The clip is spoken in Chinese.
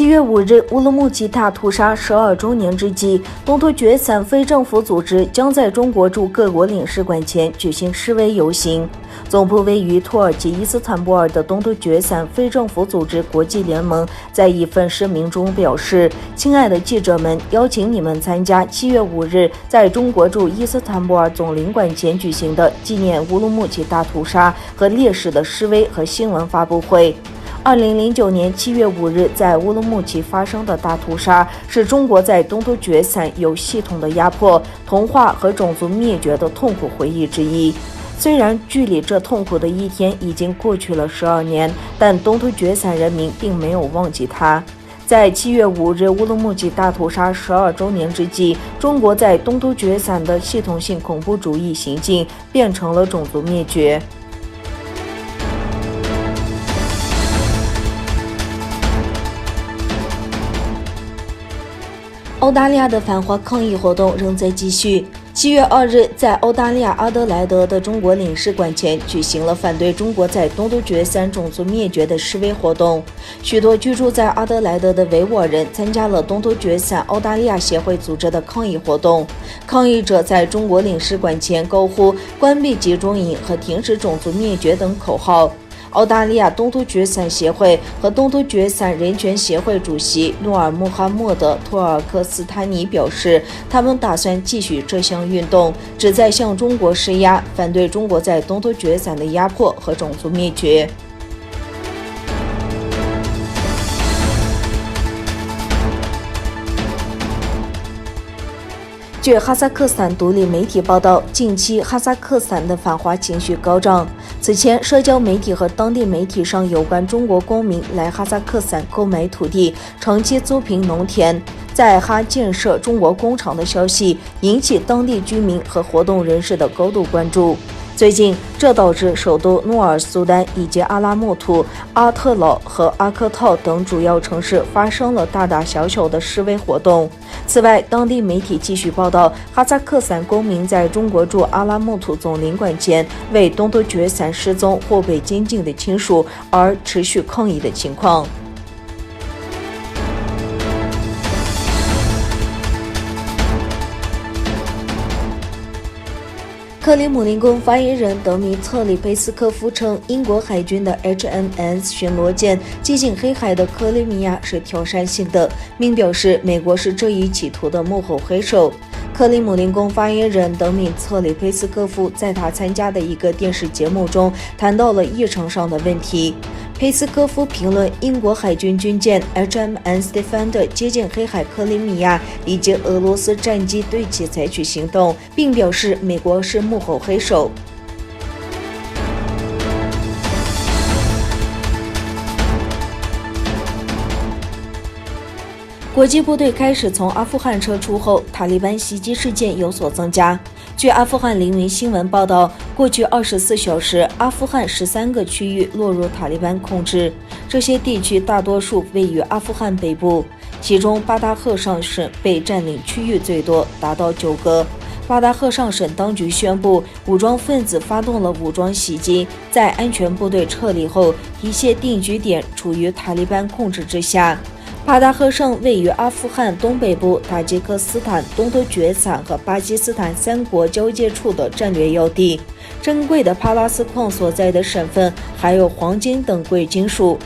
7月5日，乌鲁木齐大屠杀12周年之际，东突厥散非政府组织将在中国驻各国领事馆前举行示威游行。总部位于土耳其伊斯坦布尔的东突厥散非政府组织国际联盟在一份声明中表示：“亲爱的记者们，邀请你们参加7月5日在中国驻伊斯坦布尔总领馆前举行的纪念乌鲁木齐大屠杀和烈士的示威和新闻发布会。” 2009年7月5日在乌鲁木齐发生的大屠杀，是中国在东突厥散有系统的压迫、同化和种族灭绝的痛苦回忆之一。虽然距离这痛苦的一天已经过去了12年，但东突厥散人民并没有忘记它。在7月5日乌鲁木齐大屠杀12周年之际，中国在东突厥散的系统性恐怖主义行径变成了种族灭绝。澳大利亚的反华抗议活动仍在继续。7月2日，在澳大利亚阿德莱德的中国领事馆前举行了反对中国在东突厥散种族灭绝的示威活动。许多居住在阿德莱德的维吾尔人参加了东突厥散澳大利亚协会组织的抗议活动。抗议者在中国领事馆前高呼“关闭集中营”和“停止种族灭绝”等口号。澳大利亚东突厥散协会和东突厥散人权协会主席努尔穆哈默德·托尔克斯坦尼表示，他们打算继续这项运动，旨在向中国施压，反对中国在东突厥散的压迫和种族灭绝。据哈萨克斯坦独立媒体报道，近期哈萨克斯坦的反华情绪高涨。此前，社交媒体和当地媒体上有关中国公民来哈萨克斯坦购买土地、长期租赁农田、在哈建设中国工厂的消息，引起当地居民和活动人士的高度关注。最近，这导致首都努尔苏丹以及阿拉木图、阿特劳和阿克套等主要城市发生了大大小小的示威活动。此外，当地媒体继续报道，哈萨克斯坦公民在中国驻阿拉木图总领馆前为东突厥散失踪或被监禁的亲属而持续抗议的情况。克里姆林宫发言人德米特里佩斯科夫称，英国海军的 HMS 巡逻舰接近黑海的克里米亚是挑战性的，并表示美国是这一企图的幕后黑手。克里姆林宫发言人德米特里佩斯科夫在他参加的一个电视节目中谈到了议程上的问题。佩斯科夫评论英国海军军舰 HMS Defender 接近黑海克里米亚以及俄罗斯战机对其采取行动，并表示美国是幕后黑手。国际部队开始从阿富汗撤出后，塔利班袭击事件有所增加。据阿富汗凌云新闻报道，过去24小时，阿富汗13个区域落入塔利班控制，这些地区大多数位于阿富汗北部，其中巴达赫尚省被占领区域最多，达到9个。巴达赫尚省当局宣布，武装分子发动了武装袭击，在安全部队撤离后，一切定居点处于塔利班控制之下。巴达赫省位于阿富汗东北部塔吉克斯坦、东突厥散和巴基斯坦3国交界处的战略要地，珍贵的帕拉斯矿所在的省份还有黄金等贵金属。